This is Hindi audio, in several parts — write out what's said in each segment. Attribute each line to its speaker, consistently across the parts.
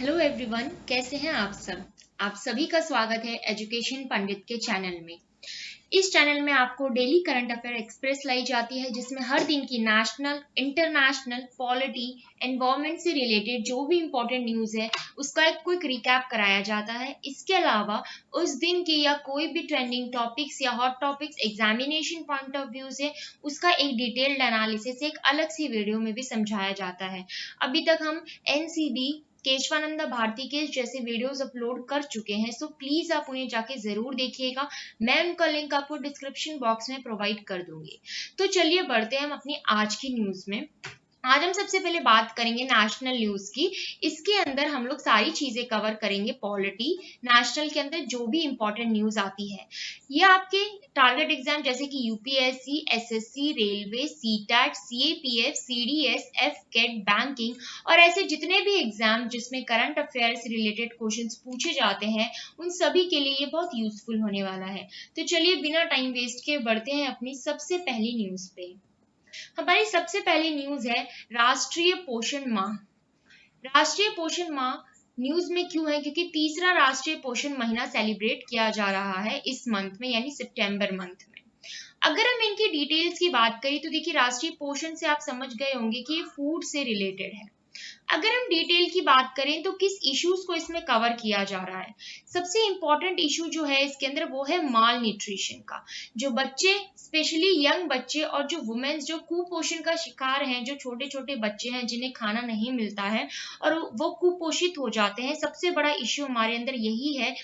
Speaker 1: हेलो एवरीवन, कैसे हैं आप सब। आप सभी का स्वागत है एजुकेशन पंडित के चैनल में। इस चैनल में आपको डेली करंट अफेयर एक्सप्रेस लाई जाती है, जिसमें हर दिन की नेशनल, इंटरनेशनल, पॉलिटी, एनवायरमेंट से रिलेटेड जो भी इंपॉर्टेंट न्यूज है उसका एक क्विक रिकैप कराया जाता है। इसके अलावा उस दिन की या कोई भी ट्रेंडिंग टॉपिक्स या hot topics examination point of view से उसका एक डिटेल्ड एनालिसिस एक अलग सी वीडियो में भी समझाया जाता है। अभी तक हम एनसीबी, केशवानंदा भारती के जैसे वीडियोस अपलोड कर चुके हैं, सो प्लीज आप उन्हें जाके जरूर देखिएगा। मैं उनका लिंक आपको डिस्क्रिप्शन बॉक्स में प्रोवाइड कर दूंगी। तो चलिए बढ़ते हैं हम अपनी आज की न्यूज में। आज हम सबसे पहले बात करेंगे नेशनल न्यूज की। इसके अंदर हम लोग सारी चीजें कवर करेंगे। पॉलिटी, नेशनल के अंदर जो भी इंपॉर्टेंट न्यूज आती है, ये आपके टारगेट एग्जाम जैसे कि UPSC, SSC, railway, CTET, CAPF, CDS, AFCAT, banking और ऐसे जितने भी एग्जाम जिसमें करंट अफेयर से रिलेटेड क्वेश्चंस पूछे जाते हैं, उन सभी के लिए ये बहुत यूजफुल होने वाला है। तो चलिए बिना टाइम वेस्ट किए बढ़ते हैं अपनी सबसे पहली न्यूज पे। हमारी सबसे पहली न्यूज है राष्ट्रीय पोषण माह। राष्ट्रीय पोषण माह न्यूज में क्यों है? क्योंकि तीसरा राष्ट्रीय पोषण महीना सेलिब्रेट किया जा रहा है इस मंथ में, यानी सितंबर मंथ में। अगर हम इनकी डिटेल्स की बात करें तो देखिए, राष्ट्रीय पोषण से आप समझ गए होंगे कि ये फूड से रिलेटेड है। अगर हम डिटेल की बात करें तो किस इश्यूज को इसमें कवर किया जा रहा है? सबसे इंपॉर्टेंट इशू जो है इसके अंदर वो है माल न्यूट्रिशन का। जो बच्चे, स्पेशली यंग बच्चे और जो वुमेन्स जो कुपोषण का शिकार हैं, जो छोटे छोटे बच्चे हैं जिन्हें खाना नहीं मिलता है और वो कुपोषित हो जाते हैं, सबसे बड़ा इश्यू हमारे अंदर यही है,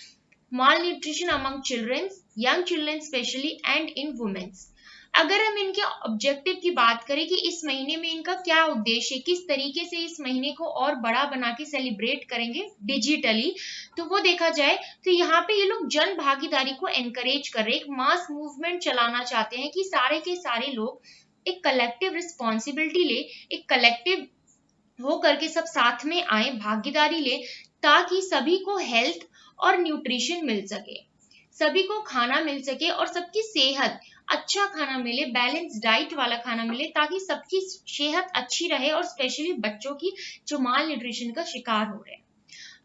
Speaker 1: malnutrition among children, young children specially and in womens. अगर हम इनके ऑब्जेक्टिव की बात करें कि इस महीने में इनका क्या उद्देश्य है, किस तरीके से इस महीने को और बड़ा बना के सेलिब्रेट करेंगे डिजिटली, तो वो देखा जाए तो यहाँ पे ये लोग जन भागीदारी को एनकरेज कर रहे हैं। एक मास मूवमेंट चलाना चाहते हैं कि सारे के सारे लोग एक कलेक्टिव रिस्पॉन्सिबिलिटी ले, एक कलेक्टिव हो करके सब साथ में आए, भागीदारी ले, ताकि सभी को हेल्थ और न्यूट्रिशन मिल सके, सभी को खाना मिल सके और सबकी सेहत, अच्छा खाना मिले, बैलेंस डाइट वाला खाना मिले, ताकि सबकी सेहत अच्छी रहे और स्पेशली बच्चों की जो माल न्यूट्रिशन का शिकार हो रहे हैं।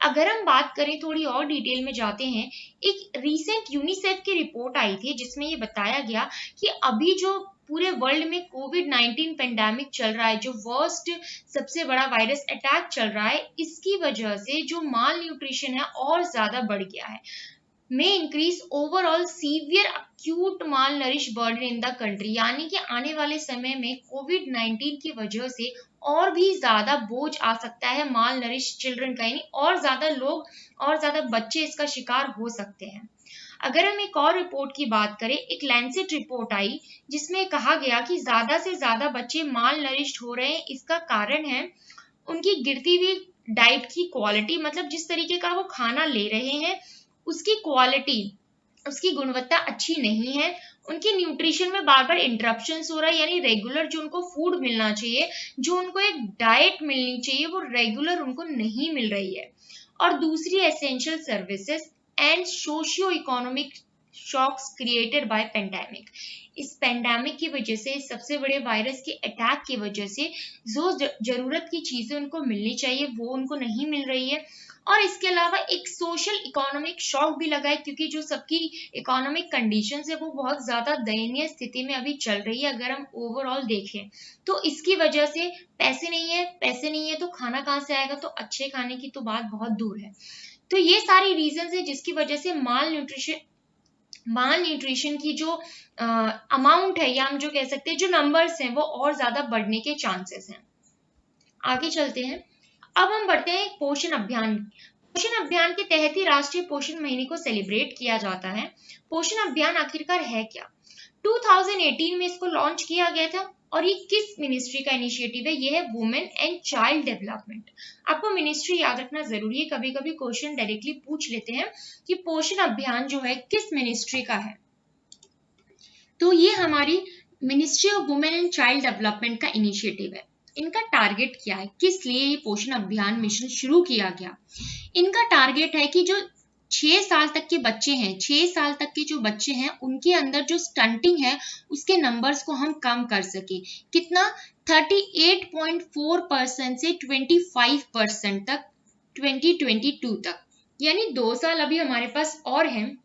Speaker 1: अगर हम बात करें, थोड़ी और डिटेल में जाते हैं, एक रीसेंट यूनिसेफ की रिपोर्ट आई थी जिसमें ये बताया गया कि अभी जो पूरे वर्ल्ड में कोविड-19 पेंडेमिक चल रहा है, जो वर्स्ट सबसे बड़ा वायरस अटैक चल रहा है, इसकी वजह से जो माल न्यूट्रिशन है और ज्यादा बढ़ गया है। may increase overall severe acute malnourished burden in the country, यानी कि आने वाले समय में कोविड-19 की वजह से और भी ज्यादा बोझ आ सकता है माल नरिश चिल्ड्रन का, यानी और ज्यादा लोग और ज्यादा बच्चे इसका शिकार हो सकते हैं। अगर हम एक और रिपोर्ट की बात करें, एक लैंसेट रिपोर्ट आई जिसमें कहा गया कि ज्यादा से ज्यादा बच्चे माल नरिश्ड हो रहे हैं। इसका कारण है उनकी गिरती हुई डाइट की क्वालिटी, मतलब जिस तरीके का वो खाना ले रहे हैं उसकी क्वालिटी, उसकी गुणवत्ता अच्छी नहीं है। उनकी न्यूट्रिशन में बार बार इंटरप्शंस हो रहा है, यानी रेगुलर जो उनको फूड मिलना चाहिए, जो उनको एक डाइट मिलनी चाहिए, वो रेगुलर उनको नहीं मिल रही है। और दूसरी, essential services and socio economic shocks created by pandemic. इस पेंडेमिक की वजह से, सबसे बड़े वायरस के अटैक की वजह से जो जरूरत की चीजें उनको मिलनी चाहिए वो उनको नहीं मिल रही है। और इसके अलावा एक सोशल इकोनॉमिक शॉक भी लगा है, क्योंकि जो सबकी इकोनॉमिक कंडीशंस है वो बहुत ज्यादा दयनीय स्थिति में अभी चल रही है। अगर हम ओवरऑल देखें तो इसकी वजह से पैसे नहीं है तो खाना कहाँ से आएगा, तो अच्छे खाने की तो बात बहुत दूर है। तो ये सारी रीजंस है जिसकी वजह से माल न्यूट्रिशन की जो अमाउंट है, या हम जो कह सकते हैं जो नंबर्स हैं, वो और ज्यादा बढ़ने के चांसेस हैं। आगे चलते हैं। अब हम बढ़ते हैं पोषण अभियान। पोषण अभियान के तहत ही राष्ट्रीय पोषण महीने को सेलिब्रेट किया जाता है। पोषण अभियान आखिरकार है क्या? 2018 में इसको लॉन्च किया गया था और ये किस मिनिस्ट्री का इनिशिएटिव है? ये है वुमेन एंड चाइल्ड डेवलपमेंट। आपको मिनिस्ट्री याद रखना जरूरी है, कभी कभी क्वेश्चन डायरेक्टली पूछ लेते हैं कि पोषण अभियान जो है किस मिनिस्ट्री का है। तो ये हमारी ministry of women and child development का इनिशिएटिव है। इनका टारगेट क्या है, किस लिए ये पोषण अभियान मिशन शुरू किया गया? इनका टारगेट है कि जो 6 साल तक के बच्चे हैं, 6 साल तक के जो बच्चे हैं, उनके अंदर जो स्टंटिंग है उसके नंबर्स को हम कम कर सके। कितना? 38.4% से 25% तक 2022 तक, यानी 2 साल अभी हमारे पास और हैं,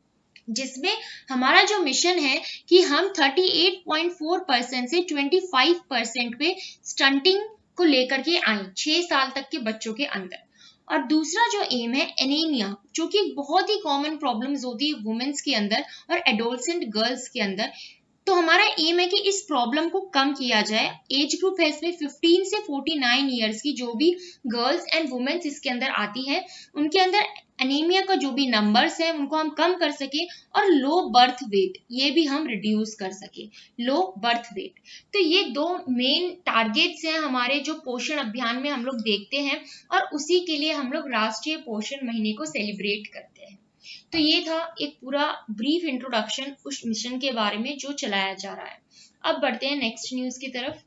Speaker 1: जिसमें हमारा जो मिशन है कि हम 38.4% से 25% पे स्टंटिंग को लेकर के आए 6 साल तक के बच्चों के अंदर। और दूसरा जो एम है एनीमिया, जो कि बहुत ही कॉमन प्रॉब्लम्स होती है वुमेन्स के अंदर और एडोलसेंट गर्ल्स के अंदर। तो हमारा एम है कि इस प्रॉब्लम को कम किया जाए। एज ग्रुप है इसमें 15 से 49 ईयर्स की जो भी गर्ल्स एंड वुमेन्स इसके अंदर आती है, उनके अंदर एनीमिया का जो भी नंबर्स है उनको हम कम कर सके, और लो बर्थ वेट ये भी हम रिड्यूस कर सके, लो बर्थ वेट। तो ये 2 मेन टारगेट्स हैं हमारे जो पोषण अभियान में हम लोग देखते हैं, और उसी के लिए हम लोग राष्ट्रीय पोषण महीने को सेलिब्रेट करते हैं। तो ये था एक पूरा ब्रीफ इंट्रोडक्शन उस मिशन के बारे में जो चलाया जा रहा है। अब बढ़ते हैं नेक्स्ट न्यूज की तरफ।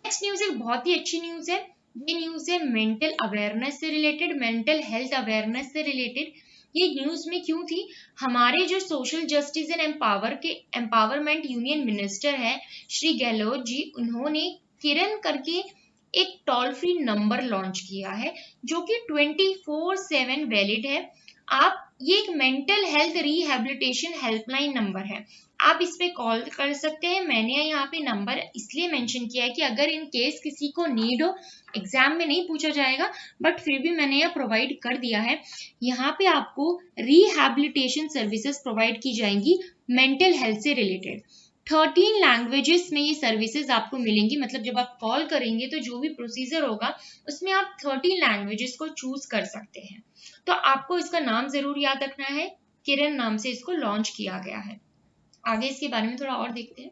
Speaker 1: नेक्स्ट न्यूज एक बहुत ही अच्छी न्यूज है। ये न्यूज है मेंटल अवेयरनेस से रिलेटेड, मेंटल हेल्थ अवेयरनेस से रिलेटेड। ये न्यूज में क्यों थी? हमारे जो social justice and empowerment union minister है श्री गहलोत जी, उन्होंने किरण करके एक टोल फ्री नंबर लॉन्च किया है जो कि 24/7 वैलिड है। आप ये एक mental health rehabilitation helpline number है, आप इस पे कॉल कर सकते हैं। मैंने यहाँ पे नंबर इसलिए मेंशन किया है कि अगर इन केस किसी को नीड हो, एग्जाम में नहीं पूछा जाएगा बट फिर भी मैंने यह प्रोवाइड कर दिया है। यहाँ पे आपको रिहेबिलिटेशन सर्विसेज प्रोवाइड की जाएंगी मेंटल हेल्थ से रिलेटेड। 13 लैंग्वेजेस में ये सर्विसेज आपको मिलेंगी, मतलब जब आप कॉल करेंगे तो जो भी प्रोसीजर होगा उसमें आप 13 लैंग्वेजेस को चूज कर सकते हैं। तो आपको इसका नाम जरूर याद रखना है, किरण नाम से इसको लॉन्च किया गया है। आगे इसके बारे में थोड़ा और देखते हैं।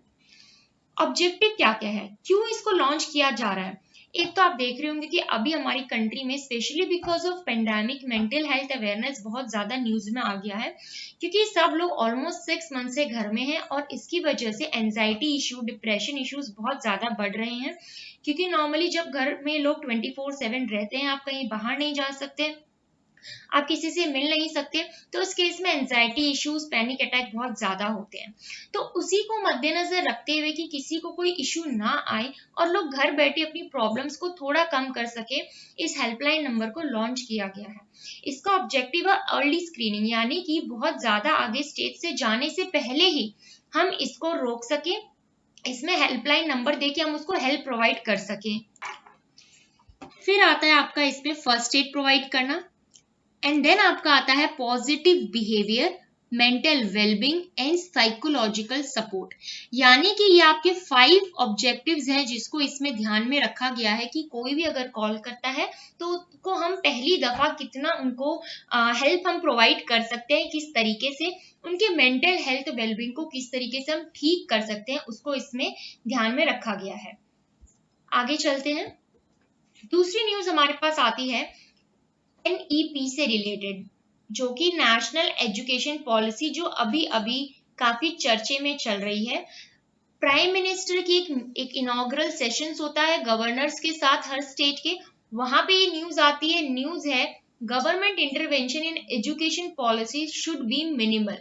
Speaker 1: ऑब्जेक्टिव क्या क्या है, क्यों इसको लॉन्च किया जा रहा है? एक तो आप देख रहे होंगे कि अभी हमारी कंट्री में specially because of pandemic mental health awareness बहुत ज्यादा न्यूज में आ गया है, क्योंकि सब लोग ऑलमोस्ट 6 मंथ से घर में हैं और इसकी वजह से एंजाइटी इशू, डिप्रेशन इश्यूज बहुत ज्यादा बढ़ रहे हैं। क्योंकि नॉर्मली जब घर में लोग 24/7 रहते हैं, आप कहीं बाहर नहीं जा सकते, आप किसी से मिल नहीं सकते, तो उस केस में एंजाइटी इश्यूज, पैनिक अटैक बहुत ज्यादा होते हैं। तो उसी को मद्देनजर रखते हुए कि किसी को कोई इश्यू ना आए और लोग घर बैठे अपनी प्रॉब्लम्स को थोड़ा कम कर सके, इस हेल्पलाइन नंबर को लॉन्च किया गया है। इसका ऑब्जेक्टिव है अर्ली स्क्रीनिंग, यानी कि बहुत ज्यादा आगे स्टेज से जाने से पहले ही हम इसको रोक सके, इसमें हेल्पलाइन नंबर देके हम उसको हेल्प प्रोवाइड कर सके। फिर आता है आपका इसमें फर्स्ट एड प्रोवाइड करना, एंड देन आपका आता है positive behaviour, mental wellbeing and psychological support. यानी कि ये आपके 5 ऑब्जेक्टिव्स हैं जिसको इसमें ध्यान में रखा गया है कि कोई भी अगर कॉल करता है तो उसको हम पहली दफा कितना उनको हेल्प हम प्रोवाइड कर सकते हैं, किस तरीके से उनके मेंटल हेल्थ वेलबींग को किस तरीके से हम ठीक कर सकते हैं, उसको इसमें ध्यान में रखा गया है। आगे चलते हैं। दूसरी न्यूज हमारे पास आती है एनईपी से रिलेटेड, जो कि नेशनल एजुकेशन पॉलिसी, जो अभी अभी काफी चर्चे में चल रही है। प्राइम मिनिस्टर की एक इनॉग्रल सेशंस होता है गवर्नर्स के साथ हर स्टेट के, वहां पे ये न्यूज आती है। न्यूज है government intervention in education policy should be minimal.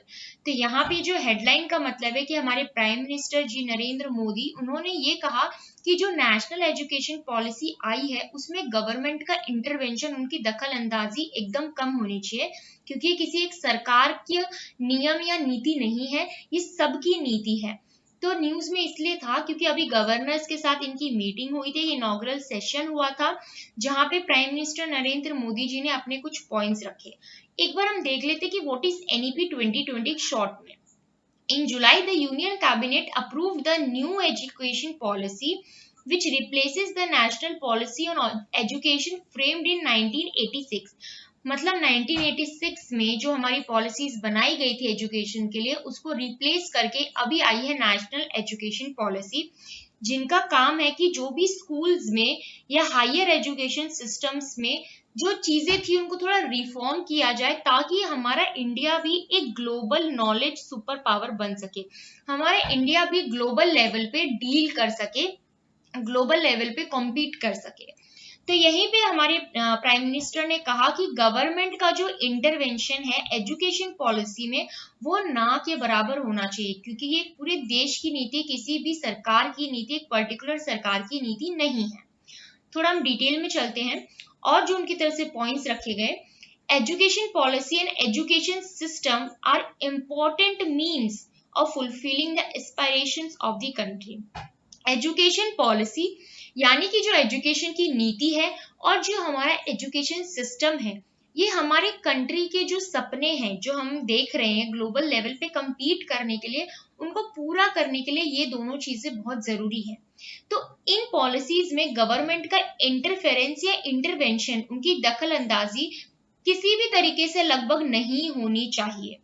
Speaker 1: तो यहाँ पे जो हेडलाइन का मतलब है कि हमारे प्राइम मिनिस्टर जी नरेंद्र मोदी, उन्होंने ये कहा कि जो नेशनल एजुकेशन पॉलिसी आई है उसमें गवर्नमेंट का इंटरवेंशन, उनकी दखल अंदाजी एकदम कम होनी चाहिए, क्योंकि ये किसी एक सरकार के नियम या नीति नहीं है, ये सबकी नीति है। तो न्यूज में इसलिए था क्योंकि अभी गवर्नर्स के साथ इनकी मीटिंग हुई थी, इनॉग्रल सेशन हुआ था, जहां पे प्राइम मिनिस्टर नरेंद्र मोदी जी ने अपने कुछ पॉइंट्स रखे। एक बार हम देख लेते कि व्हाट इज एनईपी 2020 शॉर्ट में। In July, the Union Cabinet approved the new education policy, which replaces the national policy on education framed in 1986. मतलब 1986 में जो हमारी पॉलिसीज बनाई गई थी एजुकेशन के लिए, उसको रिप्लेस करके अभी आई है नेशनल एजुकेशन पॉलिसी, जिनका काम है कि जो भी स्कूल्स में या हायर एजुकेशन सिस्टम्स में जो चीजें थी उनको थोड़ा रिफॉर्म किया जाए, ताकि हमारा इंडिया भी एक ग्लोबल नॉलेज सुपर पावर बन सके, हमारा इंडिया भी ग्लोबल लेवल पे डील कर सके, ग्लोबल लेवल पे कॉम्पीट कर सके। तो यहीं पे हमारे प्राइम मिनिस्टर ने कहा कि गवर्नमेंट का जो इंटरवेंशन है एजुकेशन पॉलिसी में वो ना के बराबर होना चाहिए, क्योंकि ये पूरे देश की नीति, किसी भी सरकार की नीति, एक पर्टिकुलर सरकार की नीति नहीं है। थोड़ा हम डिटेल में चलते हैं। और जो उनकी तरफ से पॉइंट्स रखे गए, education policy and education system are important means of fulfilling the aspirations of the country. Education policy यानी कि जो एजुकेशन की नीति है और जो हमारा एजुकेशन सिस्टम है, ये हमारे कंट्री के जो सपने हैं जो हम देख रहे हैं ग्लोबल लेवल पे compete करने के लिए, उनको पूरा करने के लिए ये दोनों चीजें बहुत जरूरी है। तो इन पॉलिसीज में गवर्नमेंट का इंटरफेरेंस या इंटरवेंशन, उनकी दखल अंदाजी किसी भी तरीके से लगभग नहीं होनी चाहिए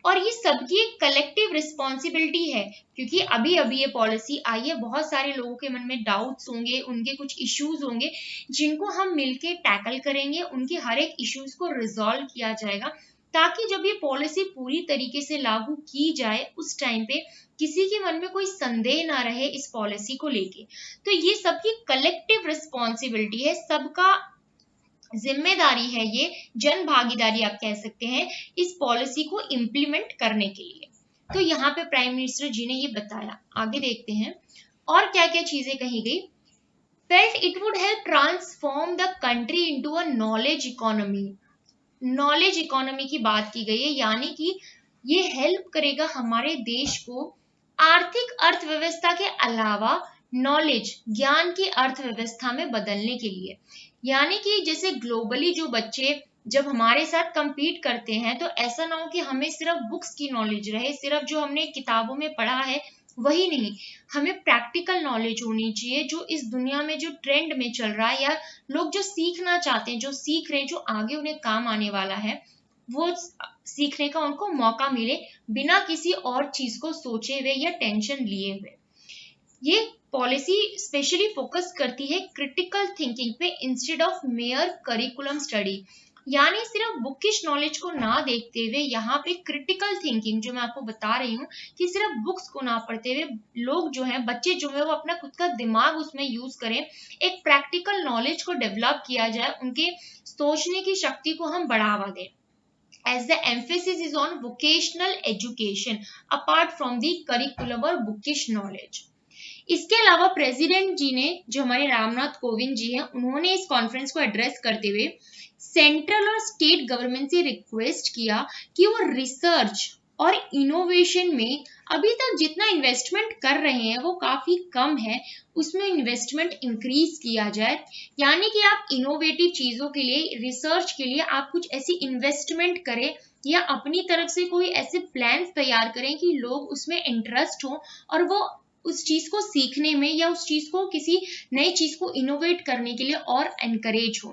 Speaker 1: और ये सबकी एक कलेक्टिव रिस्पॉन्सिबिलिटी है, क्योंकि अभी अभी ये पॉलिसी आई है, बहुत सारे लोगों के मन में डाउट्स होंगे, उनके कुछ इश्यूज होंगे जिनको हम मिलके टैकल करेंगे, उनके हर एक इश्यूज को रिजॉल्व किया जाएगा ताकि जब ये पॉलिसी पूरी तरीके से लागू की जाए उस टाइम पे किसी के मन में कोई संदेह ना रहे इस पॉलिसी को लेके। तो ये सबकी कलेक्टिव रिस्पॉन्सिबिलिटी है, सबका जिम्मेदारी है, ये जन भागीदारी आप कह सकते हैं इस पॉलिसी को इम्प्लीमेंट करने के लिए। तो यहाँ पे प्राइम मिनिस्टर जी ने ये बताया। आगे देखते हैं और क्या क्या चीजें कही गई। Felt it would help transform the country into a knowledge economy. Knowledge economy की बात की गई है, यानी कि ये हेल्प करेगा हमारे देश को आर्थिक अर्थव्यवस्था के अलावा नॉलेज ज्ञान की अर्थव्यवस्था में बदलने के लिए। यानी कि जैसे ग्लोबली जो बच्चे जब हमारे साथ compete करते हैं तो ऐसा ना हो कि हमें सिर्फ बुक्स की नॉलेज रहे, सिर्फ जो हमने किताबों में पढ़ा है वही नहीं, हमें प्रैक्टिकल नॉलेज होनी चाहिए जो इस दुनिया में जो ट्रेंड में चल रहा है या लोग जो सीखना चाहते हैं, जो सीख रहे हैं, जो आगे उन्हें काम आने वाला है, वो सीखने का उनको मौका मिले बिना किसी और चीज को सोचे हुए या टेंशन लिए हुए। ये पॉलिसी स्पेशली फोकस करती है क्रिटिकल थिंकिंग पे instead of mayor curriculum study, यानी सिर्फ बुकिश नॉलेज को ना देखते हुए यहाँ पे क्रिटिकल थिंकिंग, जो मैं आपको बता रही हूँ कि सिर्फ बुक्स को ना पढ़ते हुए लोग जो है, बच्चे जो है, वो अपना खुद का दिमाग उसमें यूज करें, एक प्रैक्टिकल नॉलेज को डेवलप किया जाए, उनके सोचने की शक्ति को हम बढ़ावा दें। As the emphasis is on vocational education apart from the curriculum or bookish knowledge. इसके अलावा प्रेसिडेंट जी ने, जो हमारे रामनाथ कोविंद जी हैं, उन्होंने इस कॉन्फ्रेंस को एड्रेस करते हुए सेंट्रल और स्टेट गवर्नमेंट से रिक्वेस्ट किया कि वो रिसर्च और इनोवेशन में अभी तक जितना इन्वेस्टमेंट कर रहे हैं वो काफी कम है, उसमें इन्वेस्टमेंट इंक्रीज किया जाए। यानी कि आप इनोवेटिव चीजों के लिए, रिसर्च के लिए आप कुछ ऐसी इन्वेस्टमेंट करें या अपनी तरफ से कोई ऐसे प्लान्स तैयार करें कि लोग उसमें इंटरेस्ट हो और वो उस चीज को सीखने में या उस चीज को, किसी नई चीज को इनोवेट करने के लिए और एनकरेज हो।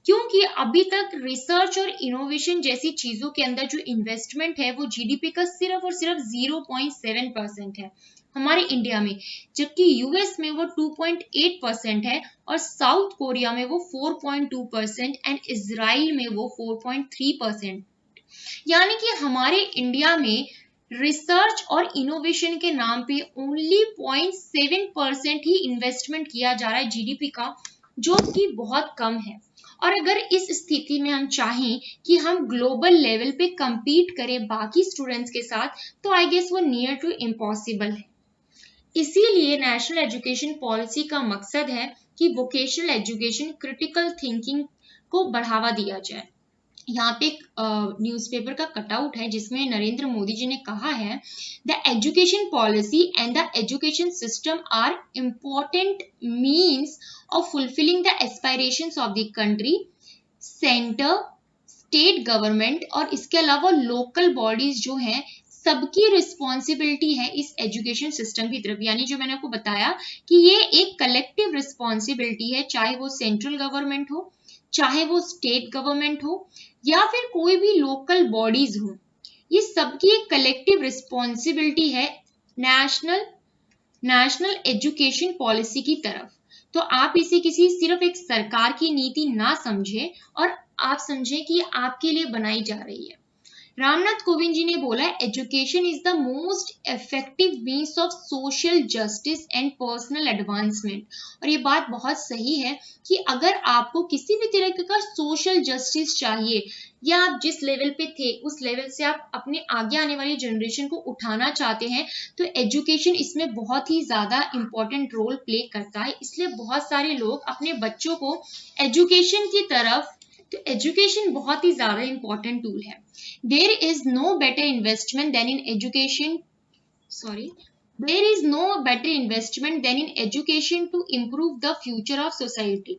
Speaker 1: क्योंकि अभी तक रिसर्च और इनोवेशन जैसी चीजों के अंदर जो इन्वेस्टमेंट है वो जीडीपी का सिर्फ और सिर्फ 0.7% है हमारे इंडिया में, जबकि यूएस में वो 2.8% है और साउथ कोरिया में वो 4.2% एंड इजराइल में वो 4.3%। यानी कि हमारे इंडिया में रिसर्च और इनोवेशन के नाम पे ओनली 0.7% ही इन्वेस्टमेंट किया जा रहा है जीडीपी का, जो कि बहुत कम है। और अगर इस स्थिति में हम चाहें कि हम ग्लोबल लेवल पे compete करें बाकी स्टूडेंट्स के साथ, तो आई गेस वो नियर टू इम्पॉसिबल है। इसीलिए नेशनल एजुकेशन पॉलिसी का मकसद है कि वोकेशनल एजुकेशन, क्रिटिकल थिंकिंग को बढ़ावा दिया जाए। यहाँ पे एक न्यूज़पेपर का कटआउट है जिसमें नरेंद्र मोदी जी ने कहा है, the education policy and the education system are important means of fulfilling the aspirations of the country. Centre, state government और इसके अलावा लोकल बॉडीज जो हैं, सबकी रिस्पॉन्सिबिलिटी है इस एजुकेशन सिस्टम की तरफ। यानी जो मैंने आपको बताया कि ये एक कलेक्टिव रिस्पॉन्सिबिलिटी है, चाहे वो सेंट्रल गवर्नमेंट हो, चाहे वो स्टेट गवर्नमेंट हो या फिर कोई भी लोकल बॉडीज हो, ये सबकी एक कलेक्टिव रिस्पॉन्सिबिलिटी है नेशनल एजुकेशन पॉलिसी की तरफ। तो आप इसे किसी सिर्फ एक सरकार की नीति ना समझे और आप समझे कि आपके लिए बनाई जा रही है। रामनाथ कोविंद जी ने बोला, education is the most effective means of social justice and personal advancement. और ये बात बहुत सही है कि अगर आपको किसी भी तरह का सोशल जस्टिस चाहिए या आप जिस लेवल पे थे उस लेवल से आप अपने आगे आने वाली जनरेशन को उठाना चाहते हैं, तो एजुकेशन इसमें बहुत ही ज़्यादा इम्पोर्टेंट रोल प्ले करता है। इसलिए बहुत सारे लोग अपने बच्चों को एजुकेशन की तरफ, तो एजुकेशन बहुत ही ज़्यादा इम्पोर्टेंट टूल है। There is no better investment than in education there is no better investment than in education to improve the future of society।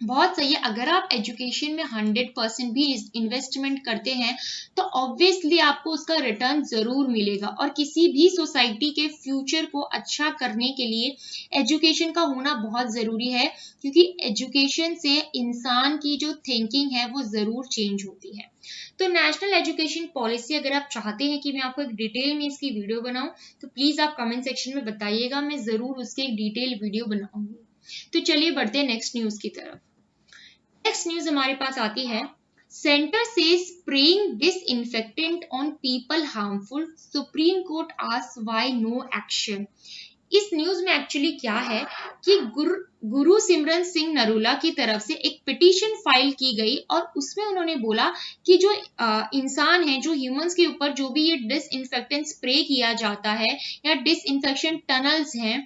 Speaker 1: बहुत सही है, अगर आप एजुकेशन में 100% भी इन्वेस्टमेंट करते हैं तो ऑब्वियसली आपको उसका रिटर्न जरूर मिलेगा। और किसी भी सोसाइटी के फ्यूचर को अच्छा करने के लिए एजुकेशन का होना बहुत ज़रूरी है, क्योंकि एजुकेशन से इंसान की जो थिंकिंग है वो ज़रूर चेंज होती है। तो नेशनल एजुकेशन पॉलिसी अगर आप चाहते हैं कि मैं आपको एक डिटेल में इसकी वीडियो बनाऊं तो प्लीज़ आप कमेंट सेक्शन में बताइएगा, मैं ज़रूर उसकी एक डिटेल वीडियो बनाऊंगी। तो चलिए बढ़ते हैं नेक्स्ट न्यूज़ की तरफ। नेक्स्ट न्यूज हमारे पास आती है, centre says spraying disinfectant on people harmful, supreme court asks why no action. इस न्यूज में एक्चुअली क्या है कि गुरु सिमरन सिंह नरूला की तरफ से एक पिटीशन फाइल की गई और उसमें उन्होंने बोला कि जो इंसान है, जो ह्यूमंस के ऊपर जो भी ये डिसइंफेक्टेंट स्प्रे किया जाता है या डिसइंफेक्शन टनल्स हैं,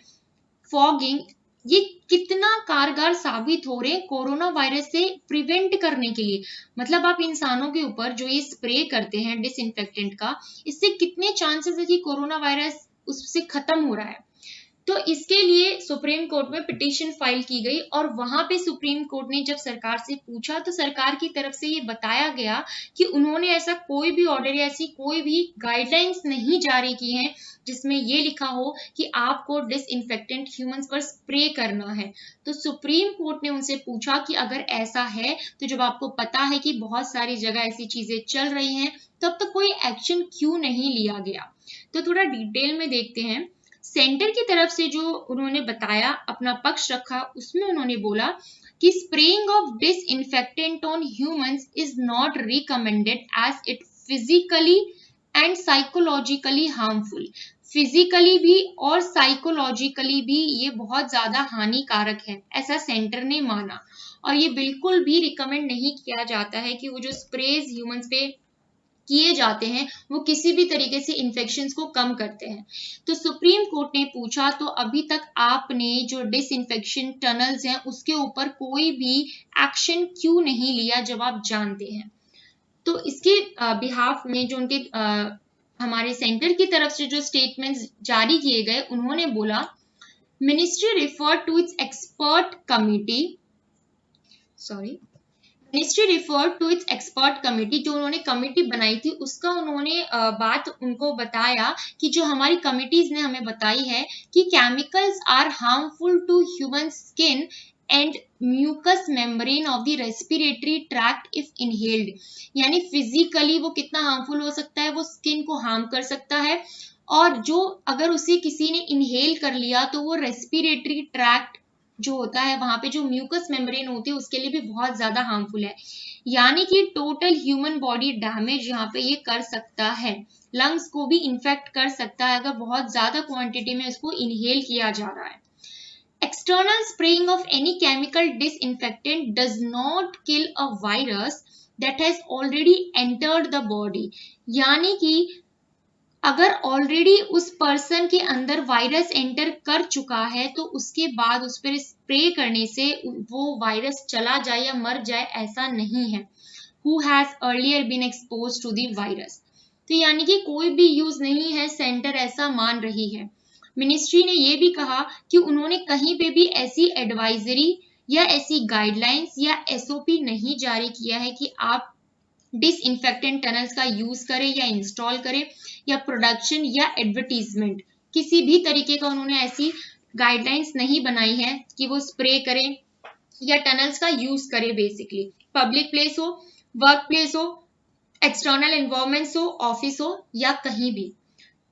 Speaker 1: फॉगिंग, ये कितना कारगर साबित हो रहे हैं कोरोना वायरस से प्रिवेंट करने के लिए। मतलब आप इंसानों के ऊपर जो ये स्प्रे करते हैं डिसइंफेक्टेंट का, इससे कितने चांसेस है कि कोरोना वायरस उससे खत्म हो रहा है। तो इसके लिए सुप्रीम कोर्ट में पिटीशन फाइल की गई और वहां पे सुप्रीम कोर्ट ने जब सरकार से पूछा तो सरकार की तरफ से ये बताया गया कि उन्होंने ऐसा कोई भी ऑर्डर या ऐसी कोई भी गाइडलाइंस नहीं जारी की हैं जिसमें ये लिखा हो कि आपको डिसइंफेक्टेंट ह्यूमंस पर स्प्रे करना है। तो सुप्रीम कोर्ट ने उनसे पूछा कि अगर ऐसा है तो जब आपको पता है कि बहुत सारी जगह ऐसी चीजें चल रही हैं तब तक कोई एक्शन क्यों नहीं लिया गया। तो थोड़ा डिटेल में देखते हैं। सेंटर की तरफ से जो उन्होंने बताया, अपना पक्ष रखा, उसमें उन्होंने बोला कि spraying of disinfectant on humans is not recommended as it physically and psychologically harmful. Physically भी और साइकोलॉजिकली भी ये बहुत ज्यादा हानिकारक है, ऐसा सेंटर ने माना। और ये बिल्कुल भी रिकमेंड नहीं किया जाता है कि वो जो स्प्रेज ह्यूमंस पे किए जाते हैं वो किसी भी तरीके से इन्फेक्शंस को कम करते हैं। तो सुप्रीम कोर्ट ने पूछा तो अभी तक आपने जो डिसइंफेक्शन टनल्स हैं उसके ऊपर कोई भी एक्शन क्यों नहीं लिया जब आप जानते हैं। तो इसके बिहाफ में जो उनके हमारे सेंटर की तरफ से जो स्टेटमेंट्स जारी किए गए, उन्होंने बोला ministry refer to its expert committee ministry refer to its expert committee, जो उन्होंने कमेटी बनाई थी उसका उन्होंने बात उनको बताया कि जो हमारी कमिटीज ने हमें बताई है कि chemicals are harmful to human skin and mucous membrane of the respiratory tract if inhaled. यानी फिजिकली वो कितना हार्मफुल हो सकता है, वो स्किन को हार्म कर सकता है, और जो अगर उसे किसी ने इनहेल कर लिया तो वो रेस्पिरेटरी ट्रैक्ट जो होता है वहां पे जो म्यूकस मेम्ब्रेन होती है उसके लिए भी बहुत ज्यादा हार्मफुल है। यानी कि टोटल ह्यूमन बॉडी डैमेज यहाँ पे ये कर सकता है, लंग्स को भी इन्फेक्ट कर सकता है अगर बहुत ज्यादा क्वांटिटी में इसको इनहेल किया जा रहा है। External spraying of any chemical disinfectant does not kill a virus that has already entered the body. यानी कि अगर ऑलरेडी उस पर्सन के अंदर वायरस एंटर कर चुका है तो उसके बाद उस पर स्प्रे करने से वो वायरस चला जाए या मर जाए, ऐसा नहीं है। Who has earlier been expose to the virus. तो यानी कि कोई भी यूज नहीं है, सेंटर ऐसा मान रही है। मिनिस्ट्री ने ये भी कहा कि उन्होंने कहीं पे भी ऐसी एडवाइजरी या ऐसी गाइडलाइंस या एसओपी नहीं जारी किया है कि आप डिसइंफेक्टेंट टनल्स का यूज करें या इंस्टॉल करें या प्रोडक्शन या एडवर्टीजमेंट, किसी भी तरीके का उन्होंने ऐसी गाइडलाइंस नहीं बनाई है कि वो स्प्रे करें या टनल्स का यूज करें। बेसिकली पब्लिक प्लेस हो, वर्क प्लेस हो, एक्सटर्नल एनवायरमेंट्स हो, ऑफिस हो या कहीं भी।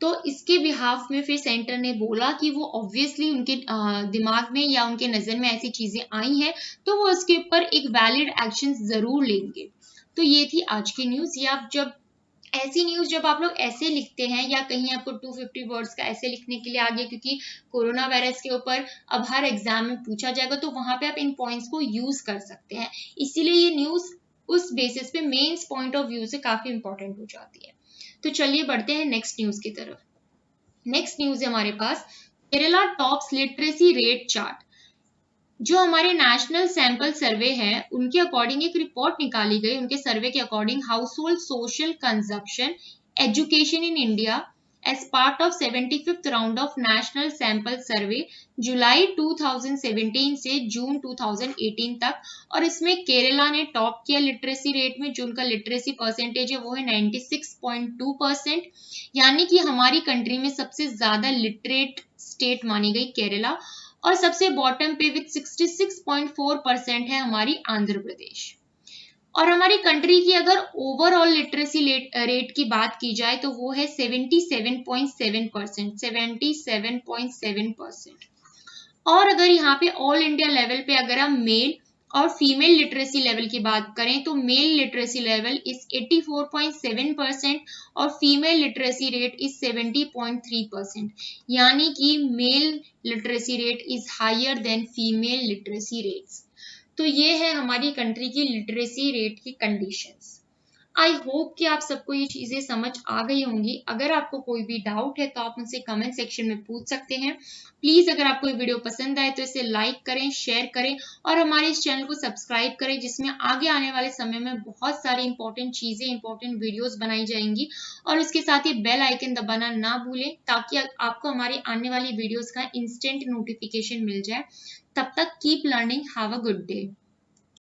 Speaker 1: तो इसके बिहाफ में फिर सेंटर ने बोला कि वो ऑब्वियसली उनके दिमाग में या उनके नजर में ऐसी चीजें आई हैं तो वो उसके ऊपर एक वैलिड एक्शन जरूर लेंगे। तो ये थी आज की न्यूज। ये आप जब ऐसी न्यूज जब आप लोग ऐसे लिखते हैं या कहीं आपको 250 वर्ड्स का ऐसे लिखने के लिए आ गया क्योंकि कोरोना वायरस के ऊपर अब हर एग्जाम में पूछा जाएगा तो वहां पे आप इन पॉइंट्स को यूज कर सकते हैं। इसीलिए ये न्यूज उस उस बेसिस पे मेंस पॉइंट ऑफ व्यू से काफी इंपॉर्टेंट हो जाती है। तो चलिए बढ़ते हैं नेक्स्ट न्यूज की तरफ। नेक्स्ट न्यूज है हमारे पास Kerala tops literacy rate chart. जो हमारे नेशनल सैंपल सर्वे है उनके अकॉर्डिंग एक रिपोर्ट निकाली गई, उनके सर्वे के according household social consumption education in India as part of 75th round of national sample survey July 2017 से जून 2018 तक, और इसमें केरला ने टॉप किया लिटरेसी रेट में। जो उनका लिटरेसी परसेंटेज है वो है 96.2%, यानी कि हमारी कंट्री में सबसे ज्यादा लिटरेट स्टेट मानी गई केरला, और सबसे बॉटम पे विद 66.4% है हमारी आंध्र प्रदेश। और हमारी कंट्री की अगर ओवरऑल लिटरेसी रेट की बात की जाए तो वो है 77.7%, 77.7%। और अगर यहाँ पे ऑल इंडिया लेवल पे अगर हम मेल और फीमेल लिटरेसी लेवल की बात करें तो मेल लिटरेसी लेवल इज 84.7% और फीमेल लिटरेसी रेट इज 70.3%, यानी कि male literacy rate is higher than female literacy rates. तो ये है हमारी कंट्री की लिटरेसी रेट की कंडीशंस। आई होप कि आप सबको ये चीजें समझ आ गई होंगी। अगर आपको कोई भी डाउट है तो आप मुझसे कमेंट सेक्शन में पूछ सकते हैं। प्लीज अगर आपको ये वीडियो पसंद आए तो इसे लाइक करें, शेयर करें और हमारे इस चैनल को सब्सक्राइब करें, जिसमें आगे आने वाले समय में बहुत सारी इंपॉर्टेंट चीजें, इंपॉर्टेंट वीडियोस बनाई जाएंगी। और उसके साथ ही बेल आइकन दबाना ना भूलें ताकि आपको हमारी आने वाली वीडियोस का इंस्टेंट नोटिफिकेशन मिल जाए। तब तक keep learning, have a good day.